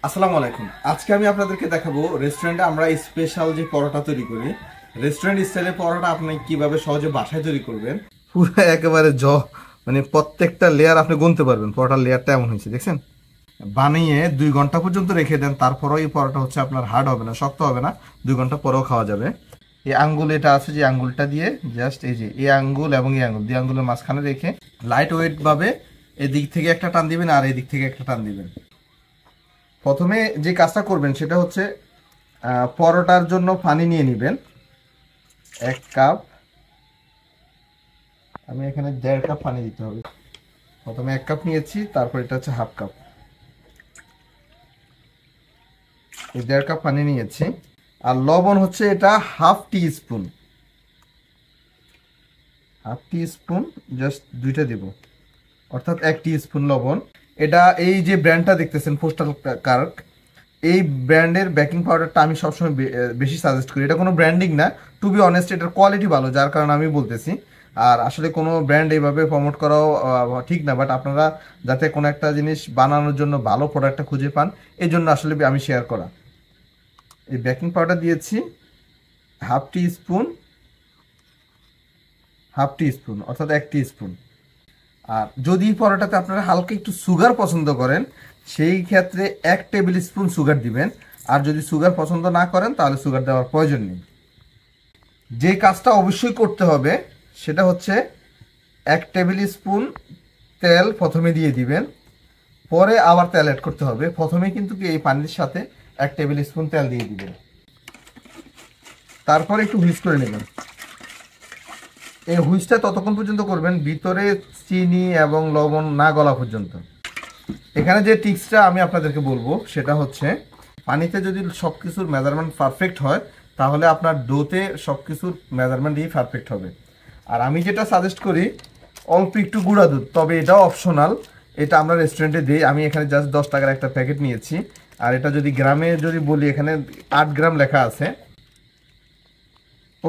আসসালামু আলাইকুম। আজকে আমি আপনাদেরকে দেখাবো রেস্টুরেন্টে আমরা স্পেশাল যে পরোটা তৈরি করি। রেস্টুরেন্ট স্টাইলের পরোটা আপনি কিভাবে সহজে বাসায় তৈরি করবেন। পুরো একেবারে মানে প্রত্যেকটা লেয়ার আপনি গুনতে পারবেন। পরোটার লেয়ারটা এমন হয়েছে দেখছেন। বানিয়ে 2 ঘন্টা পর্যন্ত রেখে দেন, তারপরেও এই পরোটা হচ্ছে আপনার হার্ড হবে না, শক্ত হবে না, 2 ঘন্টা পরেও খাওয়া যাবে। এই আঙ্গুল এটা আছে, যে আঙ্গুলটা দিয়ে জাস্ট এই যে এই আঙ্গুল এবং এই আঙ্গুল, দুই আঙ্গুলের মাঝখানে রেখে লাইট ওয়েট ভাবে এদিক থেকে একটা টান দিবেন আর এদিক থেকে একটা টান দিবেন। প্রথমে যে কাজটা করবেন সেটা হচ্ছে পরোটার জন্য পানি নিয়ে নেবেন 1 কাপ। আমি এখানে 1.5 কাপ পানি দিতে হবে। প্রথমে 1 কাপ নিয়েছি, তারপর এটা হচ্ছে 1/2 কাপ। এই 1.5 কাপ পানি নিয়েছি। আর লবণ হচ্ছে এটা 1/2 টি স্পুন, 1/2 টি স্পুন, জাস্ট দুইটা দিব, অর্থাৎ 1 টি স্পুন লবণ। এটা এই যে ব্র্যান্ডটা দেখতেছেন পোস্টাল কার্ক, এই ব্র্যান্ডের বেকিং পাউডারটা আমি সবসময় বেশি সাজেস্ট করি। এটা কোনো ব্র্যান্ডিং না, টু বি অনেস্ট এটার কোয়ালিটি ভালো, যার কারণে আমি বলতেছি। আর আসলে কোনো ব্র্যান্ড এইভাবে প্রমোট করাও ঠিক না, বাট আপনারা যাতে কোনো একটা জিনিস বানানোর জন্য ভালো প্রোডাক্টটা খুঁজে পান, এই জন্য আসলে আমি শেয়ার করা। এই বেকিং পাউডার দিয়েছি 1/2 টি স্পুন, 1/2 টি স্পুন অর্থাৎ 1 টি স্পুন। আর যদি পরোটাতে আপনারা হালকা একটু সুগার পছন্দ করেন, সেই ক্ষেত্রে 1 টেবিল স্পুন সুগার দিবেন। আর যদি সুগার পছন্দ না করেন তাহলে সুগার দেওয়ার প্রয়োজন নেই। যে কাজটা অবশ্যই করতে হবে সেটা হচ্ছে 1 টেবিল স্পুন তেল প্রথমে দিয়ে দিবেন, পরে আবার তেল অ্যাড করতে হবে। প্রথমে কিন্তু এই পানির সাথে 1 টেবিল স্পুন তেল দিয়ে দিবেন, তারপরে একটু হুইস্ক করে নেবেন। এই হুইসটা ততক্ষণ পর্যন্ত করবেন ভিতরে চিনি এবং লবণ না গলা পর্যন্ত। এখানে যে টিপসটা আমি আপনাদেরকে বলবো সেটা হচ্ছে, পানিতে যদি সব কিছুর মেজারমেন্ট পারফেক্ট হয় তাহলে আপনার ডোতে সব কিছুর মেজারমেন্টই পারফেক্ট হবে। আর আমি যেটা সাজেস্ট করি অল্প একটু গুঁড়া দুধ, তবে এটাও অপশনাল, এটা আমরা রেস্টুরেন্টে দিই। আমি এখানে জাস্ট 10 টাকার একটা প্যাকেট নিয়েছি। আর এটা যদি গ্রামে যদি বলি, এখানে 8 গ্রাম লেখা আছে।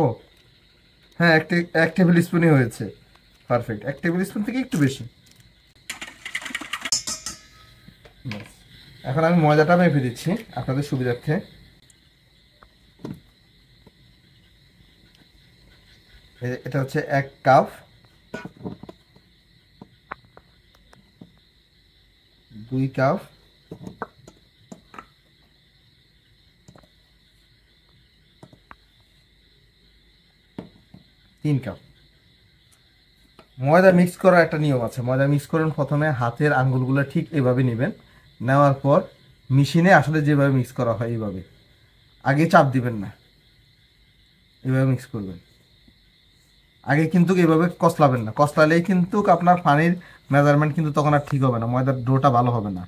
ও হ্যাঁ, 1 টেবিল স্পুনই হয়েছে, পারফেক্ট। 1 টেবিল স্পুন থেকে একটু বেশি। এখন আমি ময়দাটা মেপে দিচ্ছি আপনাদের সুবিধার্থে। এটা হচ্ছে 1 কাপ, 2 কাপ, 3 কাপ। ময়দা মিক্স করার একটা নিয়ম আছে। ময়দা মিক্স করেন প্রথমে হাতের আঙ্গুলগুলো ঠিক এভাবে নেবেন, নেওয়ার পর মেশিনে আসলে যেভাবে মিক্স করা হয় এইভাবে, আগে চাপ দিবেন না, এইভাবে মিক্স করবেন। আগে কিন্তু এইভাবে কসলাবেন না, কসলালেই কিন্তু আপনার পানির মেজারমেন্ট কিন্তু তখন আর ঠিক হবে না, ময়দার ডোটা ভালো হবে না,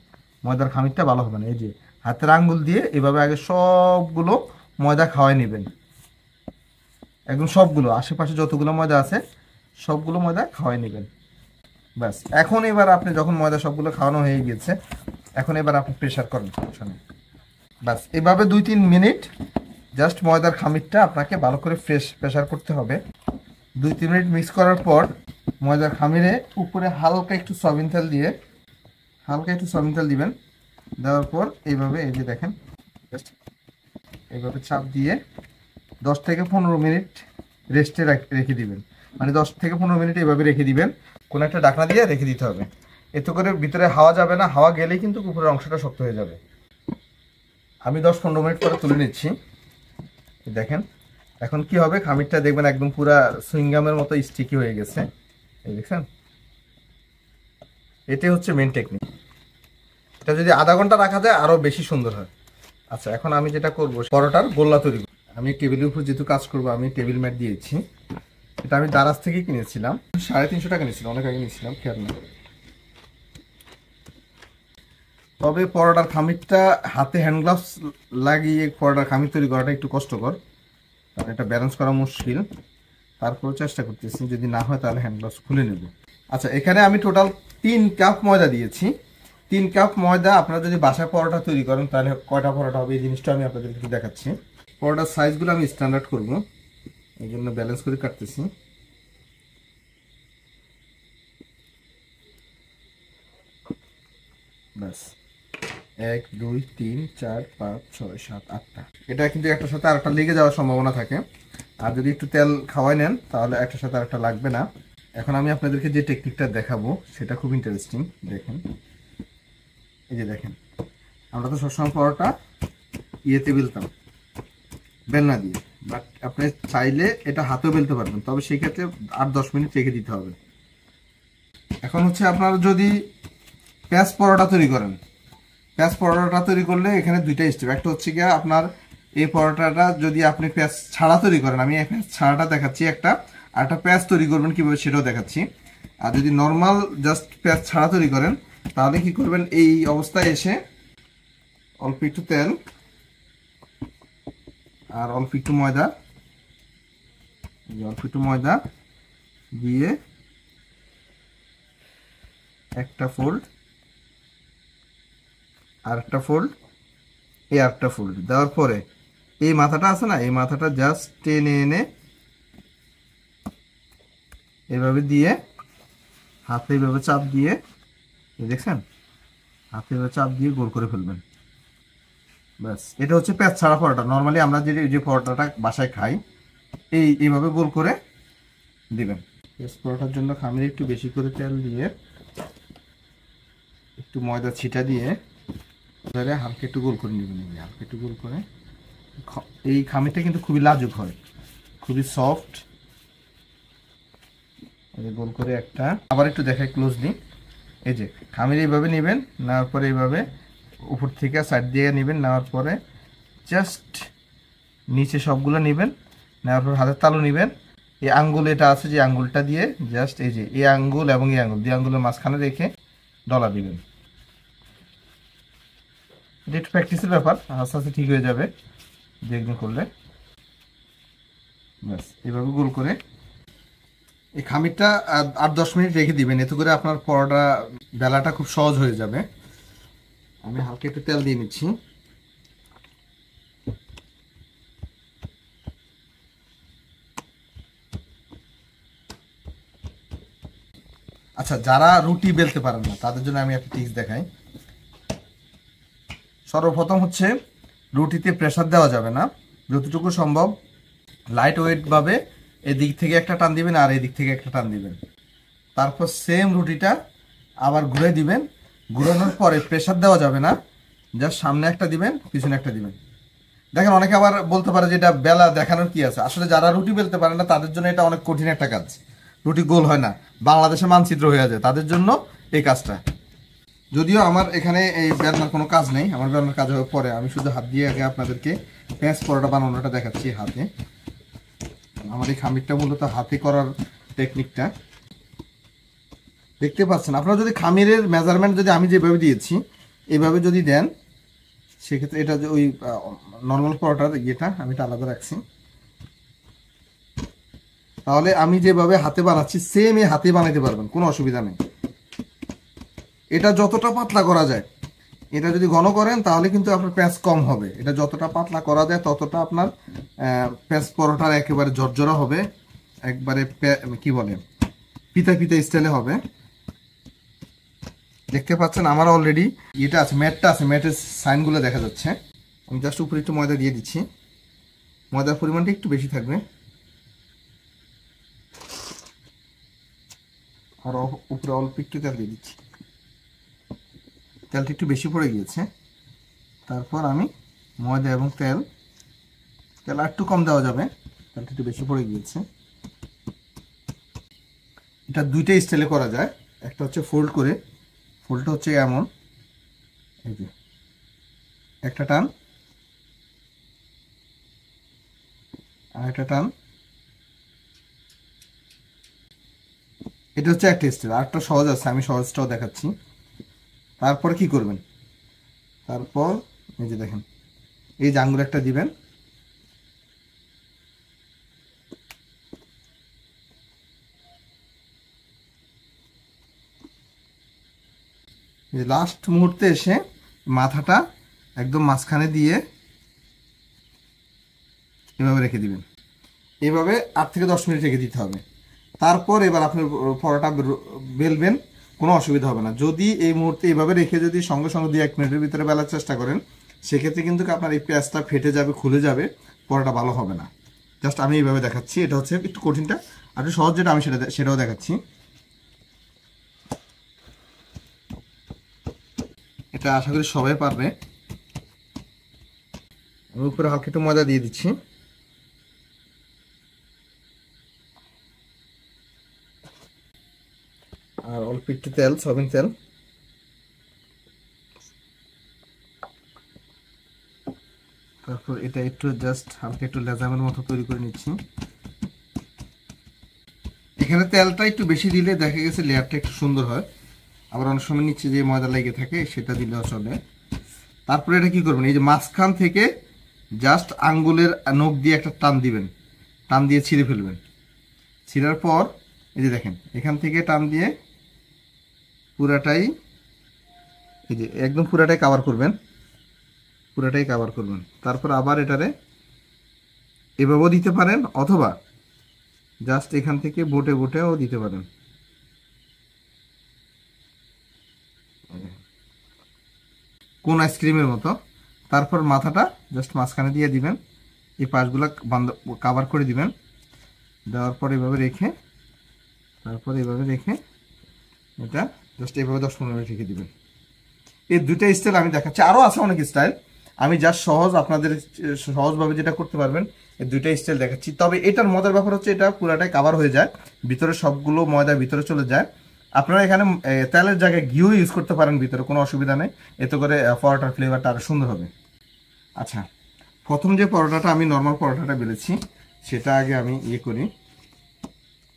ময়দার খামিরটা ভালো হবে না। এই যে হাতের আঙ্গুল দিয়ে এভাবে আগে সবগুলো ময়দা খাওয়াই নেবেন, একদম সবগুলো, আশেপাশে যতগুলো ময়দা আছে সবগুলো ময়দা খাওয়াই নেবেন। ব্যাস, এখন এবার আপনি যখন ময়দা সবগুলো খাওয়ানো হয়ে গেছে, এখন এবার আপনি প্রেশার করেন সমস্যা নেই। ব্যাস, এভাবে 2-3 মিনিট জাস্ট ময়দার খামিরটা আপনাকে ভালো করে প্রেশার করতে হবে। 2-3 মিনিট মিক্স করার পর ময়দার খামিরে উপরে হালকা একটু সয়াবিন তেল দিয়ে, হালকা একটু সয়াবিন তেল দিবেন। দেওয়ার পর এইভাবে এই যে দেখেন, জাস্ট এইভাবে চাপ দিয়ে 10 থেকে 15 মিনিট রেস্টে রেখে দিবেন। মানে 10 থেকে 15 মিনিট এইভাবে রেখে দিবেন, কোনো একটা ঢাকনা দিয়ে রেখে দিতে হবে। এতে করে ভিতরে হাওয়া যাবে না, হাওয়া গেলেই কিন্তু উপরের অংশটা শক্ত হয়ে যাবে। আমি 10-15 মিনিট পরে তুলে নিচ্ছি। দেখেন এখন কি হবে, খামিরটা দেখবেন একদম পুরা সুইংগামের মতো স্টিকি হয়ে গেছে। এই দেখছেন, এটাই হচ্ছে মেন টেকনিক। এটা যদি আধা ঘন্টা রাখা যায় আরো বেশি সুন্দর হয়। আচ্ছা, এখন আমি যেটা করবো পরোটার গোল্লা তৈরি করব। আমি টেবিলের উপর যেহেতু কাজ করবো, আমি টেবিল ম্যাট দিয়েছি। এটা আমি দারাজ থেকে কিনেছিলাম, 350 টাকা নিয়েছিলাম, অনেক আগে নিয়েছিলাম, খেয়াল নেই। তবে পরোটার খামিরটা হাতে হ্যান্ড গ্লাভস লাগিয়ে পরোটার খামির তৈরি করাটা একটু কষ্টকর, কারণ এটা ব্যালেন্স করা মুশকিল। তারপর চেষ্টা করতেছি, যদি না হয় তাহলে হ্যান্ড গ্লাভস খুলে নেব। আচ্ছা, এখানে আমি টোটাল 3 কাপ ময়দা দিয়েছি। 3 কাপ ময়দা আপনারা যদি বাসায় পরোটা তৈরি করেন তাহলে কয়টা পরোটা হবে এই জিনিসটা আমি আপনাদেরকে দেখাচ্ছি। পরোটার সাইজগুলো আমি স্ট্যান্ডার্ড করব, এই জন্য ব্যালেন্স করে কাটতেছি। ব্যাস, 1 2 3 4 5 6 7 8টা। এটা কিন্তু একটার সাথে আরেকটা লেগে যাওয়ার সম্ভাবনা থাকে, আর যদি একটু তেল খাওয়াই নেন তাহলে একটার সাথে আরেকটা লাগবে না। এখন আমি আপনাদেরকে যে টেকনিকটা দেখাবো সেটা খুব ইন্টারেস্টিং। দেখেন, এই যে দেখেন, আমরা তো সবসময় পরোটা ইয়েতে বেলতাম, বেলনা দিয়ে, বাট আপনি চাইলে এটা হাতেও বেলতে পারবেন, তবে সেই ক্ষেত্রে 8-10 মিনিট রেখে দিতে হবে। এখন হচ্ছে আপনারা যদি পেঁয়াজ পরোটা তৈরি করেন, পেঁয়াজ পরোটা তৈরি করলে এখানে দুইটা স্টেপ। একটা হচ্ছে গিয়ে আপনার এই পরোটাটা যদি আপনি পেঁয়াজ ছাড়া তৈরি করেন, আমি এই পেঁয়াজ ছাড়াটা দেখাচ্ছি একটা, আর একটা পেঁয়াজ তৈরি করবেন কীভাবে সেটাও দেখাচ্ছি। আর যদি নর্মাল জাস্ট পেঁয়াজ ছাড়া তৈরি করেন তাহলে কি করবেন, এই অবস্থায় এসে অল্প একটু তেল আর অল্প একটু ময়দা, দিয়ে একটা ফোল্ড, আর একটা ফোল্ড, এই আরেকটা ফোল্ড দেওয়ার পরে এই মাথাটা আছে না, এই মাথাটা জাস্ট টেনে এনে এভাবে দিয়ে হাতে এভাবে চাপ দিয়ে, দেখছেন, হাতে এভাবে চাপ দিয়ে গোল করে ফেলবেন। ব্যাস, এটা হচ্ছে পেঁয়াজ ছাড়া পরোটা। নর্মালি আমরা যে পরোটাটা বাসায় খাই এইভাবে গোল করে দিবেন। পেঁয়াজ পরোটার জন্য খামিরে একটু বেশি করে তেল দিয়ে, একটু ময়দা ছিটা দিয়ে হালকা একটু গোল করে নেবেন। হালকা একটু গোল করে, এই খামিরটা কিন্তু খুবই লাজুক হয়, খুবই সফট। গোল করে একটা, আবার একটু দেখাই ক্লোজলি, এই যে খামির এইভাবে নেবেন, নেওয়ার পরে এইভাবে উপর থেকে সাইড দিয়ে নেবেন, নেওয়ার পরে জাস্ট নিচে সবগুলো নেবেন, নেওয়ার পর হাতের তালু নেবেন, এই আঙ্গুল এটা আছে যে আঙ্গুলটা দিয়ে জাস্ট এই যে এই আঙ্গুল এবং এই আঙ্গুল, দুই আঙ্গুলের মাঝখানে রেখে ডলা দিবেন। এটা একটু প্র্যাকটিসের ব্যাপার, আস্তে আস্তে ঠিক হয়ে যাবে দেখবেন করলে। ব্যাস, এভাবে গোল করে এই খামিরটা 8-10 মিনিট রেখে দিবেন, এতে করে আপনার পরোটা বেলাটা খুব সহজ হয়ে যাবে। আমি হালকা একটু তেল দিয়ে নিচ্ছি। আচ্ছা, যারা রুটি বেলতে পারেন না তাদের জন্য আমি একটা টিপস দেখাই। সর্বপ্রথম হচ্ছে রুটিতে প্রেসার দেওয়া যাবে না, যতটুকু সম্ভব লাইট ওয়েট ভাবে এদিক থেকে একটা টান দিবেন আর এদিক থেকে একটা টান দিবেন, তারপর সেম রুটিটা আবার ঘুরে দিবেন। ঘুরানোর পরে প্রেসার দেওয়া যাবে না, জাস্ট সামনে একটা দিবেন, পিছনে একটা দিবেন। দেখেন, অনেকে আবার বলতে পারে যে এটা বেলা দেখানোর কি আছে। আসলে যারা রুটি বেলতে পারে না তাদের জন্য এটা অনেক কঠিন একটা কাজ। রুটি গোল হয় না, বাংলাদেশে মানচিত্র হয়ে যায় তাদের জন্য এই কাজটা। যদিও আমার এখানে এই বেলনার কোনো কাজ নেই, আমার বেলনার কাজ হওয়ার পরে আমি শুধু হাত দিয়ে আগে আপনাদেরকে পেঁয়াজ পরোটা বানানোটা দেখাচ্ছি হাতে। আমার এই খামিরটা মূলত হাতে করার টেকনিকটা দেখতে পাচ্ছেন। আপনারা যদি খামিরের মেজারমেন্ট যদি আমি যেভাবে দিয়েছি এইভাবে যদি দেন, সেক্ষেত্রে এটা যে ওই নর্মাল পরোটার ইয়েটা আমি এটা আলাদা রাখছি, তাহলে আমি যেভাবে হাতে বানাচ্ছি সেম এই হাতে বানাইতে পারবেন, কোনো অসুবিধা নেই। এটা যতটা পাতলা করা যায়, এটা যদি ঘন করেন তাহলে কিন্তু আপনার পেঁয়াজ কম হবে। এটা যতটা পাতলা করা যায় ততটা আপনার পেঁয়াজ পরোটার একেবারে ঝরঝরা হবে, একবারে কি বলে পিতা পিতা স্টাইলে হবে। দেখতে পাচ্ছেন আমার অলরেডি এটা আছে, ম্যাটটা আছে, ম্যাটের সাইনগুলো দেখা যাচ্ছে। আমি জাস্ট উপরে একটু ময়দা দিয়ে দিচ্ছি, ময়দার পরিমাণটা একটু বেশি থাকবে, আর উপরে অল্প একটু তেল দিয়ে দিচ্ছি। তেলটা একটু বেশি পড়ে গিয়েছে, তারপর আমি ময়দা এবং তেল আর একটু কম দেওয়া যাবে, তেলটা একটু বেশি পড়ে গিয়েছে। এটা দুইটা স্টাইলে করা যায়, একটা হচ্ছে ফোল্ড করে, ফোল্ডটা হচ্ছে এমন, এই যে একটা টান আর একটা টান, এটা হচ্ছে একটা স্টাইল। আরেকটা সহজ আছে, আমি সহজটাও দেখাচ্ছি। তারপরে কি করবেন, তারপর এই যে দেখেন এই যে আঙ্গুল একটা দিবেন, লাস্ট মুহূর্তে এসে মাথাটা একদম মাঝখানে দিয়ে এভাবে রেখে দিবেন। এভাবে 8 থেকে 10 মিনিট রেখে দিতে হবে। তারপর এবার আপনি পরোটা বেলবেন, কোনো অসুবিধা হবে না। যদি এই মুহূর্তে এইভাবে রেখে যদি সঙ্গে সঙ্গে 2-1 মিনিটের ভিতরে বেলার চেষ্টা করেন, সেক্ষেত্রে কিন্তু আপনার এই পেঁয়াজটা ফেটে যাবে, খুলে যাবে, পরোটা ভালো হবে না। জাস্ট আমি এইভাবে দেখাচ্ছি, এটা হচ্ছে একটু কঠিনটা, আর একটু সহজ যেটা আমি সেটাও দেখাচ্ছি। এটা আশা করি সবাই পারবে। আমি উপরে হালকা একটু ময়দা দিয়ে দিচ্ছি। আর অল্প একটু তেল, সয়াবিন তেল। তারপর এটা একটু জাস্ট হালকা একটু লেজামের মতো তৈরি করে নিচ্ছি। এখানে তেলটা একটু বেশি দিলে দেখা গেছে লেয়ারটা একটু সুন্দর হয়। আবার অনেক সময় নিচে যে ময়দা লেগে থাকে সেটা দিলেও চলে। তারপরে এটা কি করবেন, এই যে মাঝখান থেকে জাস্ট আঙ্গুলের নখ দিয়ে একটা টান দিবেন, টান দিয়ে ছিঁড়ে ফেলবেন। ছিঁড়ার পর এই যে দেখেন, এখান থেকে টান দিয়ে পুরাটাই, এই যে একদম পুরাটাই কভার করবেন, পুরাটাই কভার করবেন। তারপর আবার এটারে এভাবেও দিতে পারেন, অথবা জাস্ট এখান থেকে বোটে বোটেও দিতে পারেন। কোন আইসক্রিমের মতো। তারপর মাথাটা জাস্ট মাঝখানে দিয়ে দিবেন, এই পাশগুলো বন্ধ কভার করে দিবেন। দেওয়ার পর এভাবে রেখে, তারপর এভাবে রেখে এটা জাস্ট এভাবে 10-15 মিনিট রেখে দিবেন। এই দুইটা স্টাইল আমি দেখাচ্ছি, আরও আছে অনেক স্টাইল, আমি জাস্ট সহজ আপনাদের সহজভাবে যেটা করতে পারবেন এই দুইটা স্টাইল দেখাচ্ছি। তবে এটার মজার ব্যাপার হচ্ছে এটা পুরাটাই কভার হয়ে যায়, ভিতরে সবগুলো ময়দা ভিতরে চলে যায়। আপনারা এখানে তেলের জায়গায় ঘিও ইউজ করতে পারেন ভিতরে, কোনো অসুবিধা নেই, এতে করে পরোটার ফ্লেভারটা আরও সুন্দর হবে। আচ্ছা, প্রথম যে পরোটাটা আমি নর্মাল পরোটাটা বেলেছি সেটা আগে আমি করি,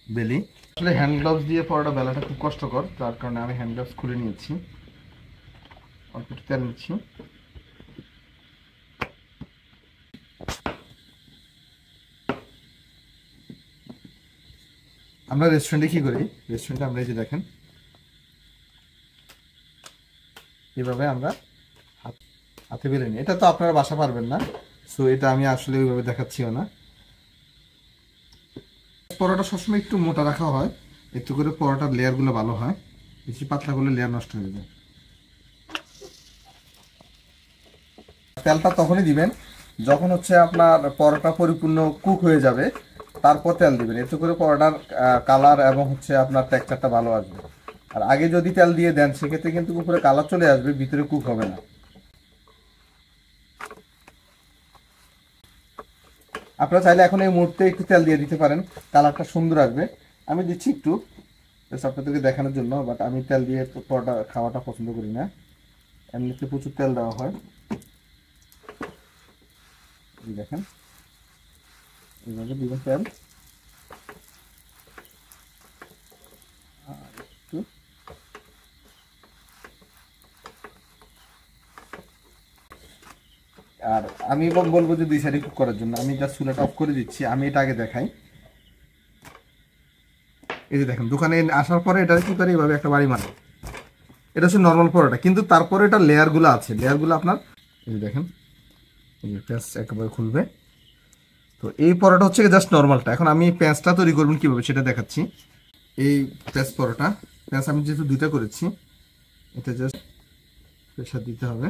বেলি। আসলে হ্যান্ড গ্লাভস দিয়ে পরোটা বেলাটা খুব কষ্টকর, তার কারণে আমি হ্যান্ড গ্লাভস খুলে নিয়েছি। অল্প একটু তেল নিচ্ছি। আমরা রেস্টুরেন্টে কি করি, রেস্টুরেন্টে আমরা এই যে দেখেন এইভাবে আমরা হাতে বেলে নিই। এটা তো আপনারা বাসা পারবেন না, সো এটা আমি আসলে ওইভাবে দেখাচ্ছিও না। পরোটা সবসময় একটু মোটা রাখা হয়, একটু করে পরোটার লেয়ারগুলো ভালো হয়, বেশি পাতলা করলে লেয়ার নষ্ট হয়ে যায়। তেলটা তখনই দিবেন যখন হচ্ছে আপনার পরোটা পরিপূর্ণ কুক হয়ে যাবে, তারপর তেল দিবেন, এতে করে পরোটার কালার এবং হচ্ছে আপনার টেক্সচারটা ভালো আসবে। আর আগে যদি তেল দিয়ে দেন সেক্ষেত্রে কিন্তু উপরে কালার চলে আসবে, ভিতরে কুক হবে না। আপনারা চাইলে এখন এই মুহূর্তে একটু তেল দিয়ে দিতে পারেন, কালারটা সুন্দর আসবে। আমি দিচ্ছি একটু আপনাদেরকে দেখানোর জন্য, বাট আমি তেল দিয়ে পরোটা খাওয়াটা পছন্দ করি না, এমনিতে প্রচুর তেল দেওয়া হয়। দেখেন এইভাবে দিবেন তেল, একটু আর আমি বলবো যে 2 সাইডে কুক করার জন্য আমি জাস্ট চুলাটা অফ করে দিচ্ছি। আমি এটা আগে দেখাই, এই যে দেখেন দোকানে আসার পরে এটা কি করে এইভাবে একটা বাড়ি মানে, এটা হচ্ছে নর্মাল পরোটা, কিন্তু তারপরে এটা লেয়ারগুলো আছে, লেয়ারগুলো আপনার এই যে দেখেন এই যে পেঁয়াজ একেবারে খুলবে। তো এই পরোটা হচ্ছে জাস্ট নর্মালটা। এখন আমি পেঁয়াজটা তৈরি করবেন কীভাবে সেটা দেখাচ্ছি। এই পেঁয়াজ পরোটা, পেঁয়াজ আমি যেহেতু 2টা করেছি, এটা জাস্ট প্রেশার দিতে হবে।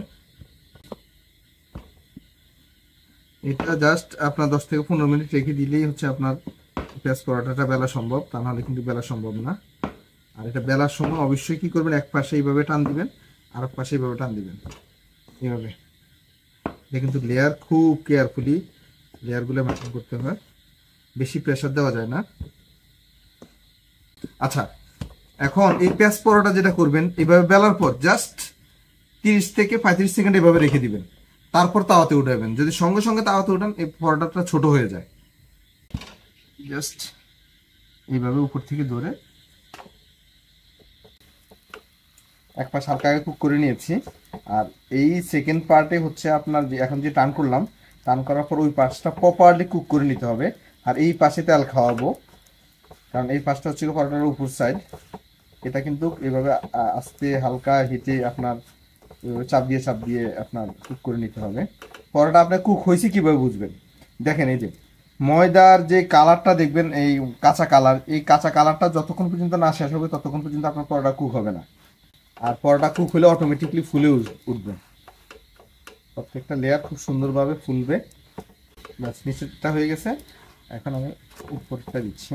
এটা জাস্ট আপনার 10 থেকে 15 মিনিট রেখে দিলেই হচ্ছে আপনার পেঁয়াজ পরোটাটা বেলা সম্ভব, তা নাহলে কিন্তু বেলা সম্ভব না। আর এটা বেলার সময় অবশ্যই কি করবেন, এক পাশে এইভাবে টান দিবেন, আর এক পাশে এইভাবে টান দিবেন, এইভাবে। এটা কিন্তু লেয়ার খুব কেয়ারফুলি লেয়ারগুলো মেনটেন করতে হয়, বেশি প্রেশার দেওয়া যায় না। আচ্ছা, এখন এই পেঁয়াজ পরোটা যেটা করবেন এইভাবে বেলার পর জাস্ট 30 থেকে 35 সেকেন্ড এইভাবে রেখে দিবেন, তারপর তাওয়াতে উঠাবেন। যদি সঙ্গে সঙ্গে তাওয়াতে উঠান এই পরোটাটা ছোট হয়ে যায়। জাস্ট এইভাবে উপর থেকে ধরে এক পাশ হালকা আগে কুক করে নিয়েছি। আর এই সেকেন্ড পার্টে হচ্ছে আপনার যে এখন যে টান করলাম, টান করার পর ওই পাশটা প্রপারলি কুক করে নিতে হবে। আর এই পাশে তেল খাওয়াবো, কারণ এই পাশটা হচ্ছে পরোটার উপর সাইড। এটা কিন্তু এভাবে আস্তে হালকা হিটে আপনার চাপ দিয়ে আপনার কুক করে নিতে হবে। পরোটা আপনার কুক হয়েছে কীভাবে বুঝবেন, দেখেন এই যে ময়দার যে কালারটা দেখবেন, এই কাঁচা কালার, এই কাঁচা কালারটা যতক্ষণ পর্যন্ত না শেষ হবে ততক্ষণ পর্যন্ত আপনার পরোটা কুক হবে না। আর পরোটা কুক হলে অটোমেটিকলি ফুলে উঠবে, প্রত্যেকটা লেয়ার খুব সুন্দরভাবে ফুলবে। ব্যাস, নিচেরটা হয়ে গেছে, এখন আমি উপরটা দিচ্ছি।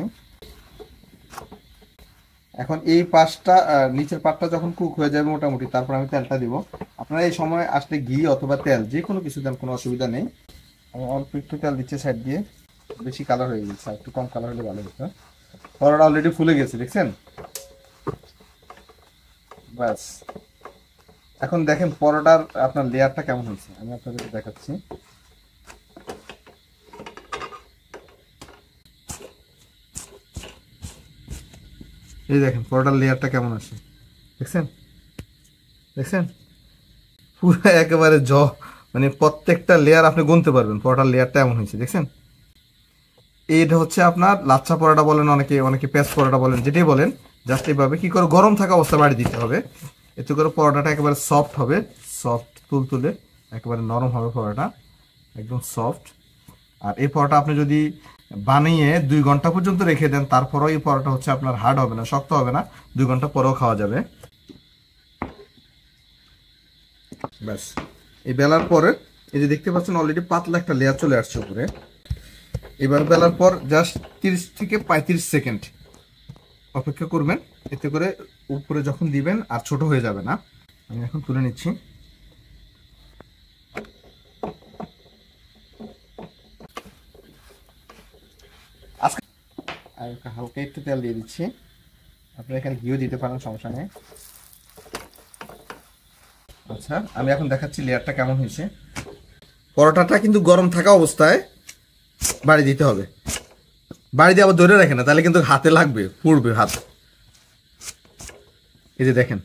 এখন এই পাশটা নিচের পাটটা যখন কুক হয়ে যাবে মোটামুটি, তারপর আমি তেলটা দিব। আপনারা এই সময় আসলে ঘি অথবা তেল যে কোনো কিছু দেন, কোনো অসুবিধা নেই। আমি অল্প একটু তেল দিচ্ছি সাইড দিয়ে, বেশি কালার হয়ে গেছে, একটু কম কালার হলে ভালো হতো। পরোটা অলরেডি ফুলে গেছে, দেখছেন? ব্যাস, এখন দেখেন পরোটার আপনার লেয়ারটা কেমন হয়েছে, আমি আপনাদেরকে দেখাচ্ছি। এই দেখেন পরোটার লেয়ারটা কেমন আছে, দেখছেন? দেখছেন পুরো একেবারে মানে প্রত্যেকটা লেয়ার আপনি গুনতে পারবেন, পরোটার লেয়ারটা এমন হয়েছে, দেখছেন? এইটা হচ্ছে আপনার লাচ্ছা পরোটা বলেন, অনেকে অনেকে পেঁয়াজ পরোটা বলেন, যেটাই বলেন। জাস্ট এইভাবে কি করে গরম থাকা অবস্থা বাড়ি দিতে হবে, এতে করে পরোটাটা একেবারে সফট হবে, সফট তুলতুলে একেবারে নরম হবে পরোটা, একদম সফট। আর এই পরোটা আপনি যদি বানিয়ে 2 ঘন্টা পর্যন্ত রেখে দেন, তারপরেও এই পরোটা হচ্ছে আপনার হার্ড হবে না, শক্ত হবে না, 2 ঘন্টা পরেও খাওয়া যাবে। ব্যাস, এই বেলার পরে এই যে দেখতে পাচ্ছেন অলরেডি পাতলা একটা লেয়ার চলে আসছে উপরে। এবার বেলার পর জাস্ট 30 থেকে 35 সেকেন্ড অপেক্ষা করবেন, এতে করে উপরে যখন দিবেন আর ছোট হয়ে যাবে না। আমি এখন তুলে নিচ্ছি। আজকে আর হালকা একটু তেল দিয়ে দিচ্ছি, আপনারা এখানে ঘিও দিতে পারেন, সমস্যা নেই। আচ্ছা, আমি এখন দেখাচ্ছি লেয়ারটা কেমন হয়েছে। পরোটাটা কিন্তু গরম থাকা অবস্থায় বাড়ি দিতে হবে, বাড়ি দিয়ে আবার ধরে রাখে না, তাহলে কিন্তু হাতে লাগবে, পুড়বে হাত। এই যে দেখেন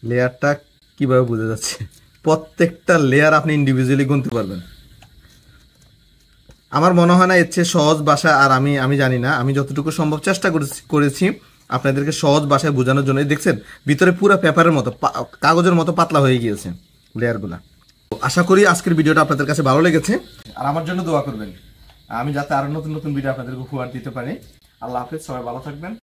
লেয়ারটা কিভাবে বোঝা যাচ্ছে, প্রত্যেকটা লেয়ার আপনি ইন্ডিভিজুয়ালি গুনতে পারবেন। আমার মনে হয় না এর চেয়ে সহজ ভাষা আর আমি জানি না, আমি যতটুকু সম্ভব চেষ্টা করেছি আপনাদেরকে সহজ ভাষায় বোঝানোর জন্য। দেখছেন ভিতরে পুরো পেপারের মতো, কাগজের মতো পাতলা হয়ে গিয়েছে লেয়ারগুলা। আশা করি আজকের ভিডিওটা আপনাদের কাছে ভালো লেগেছে, আর আমার জন্য দোয়া করবেন আমি যাতে আরো নতুন নতুন ভিডিও আপনাদেরকে উপহার দিতে পারি। আল্লাহ হাফেজ, সবাই ভালো থাকবেন।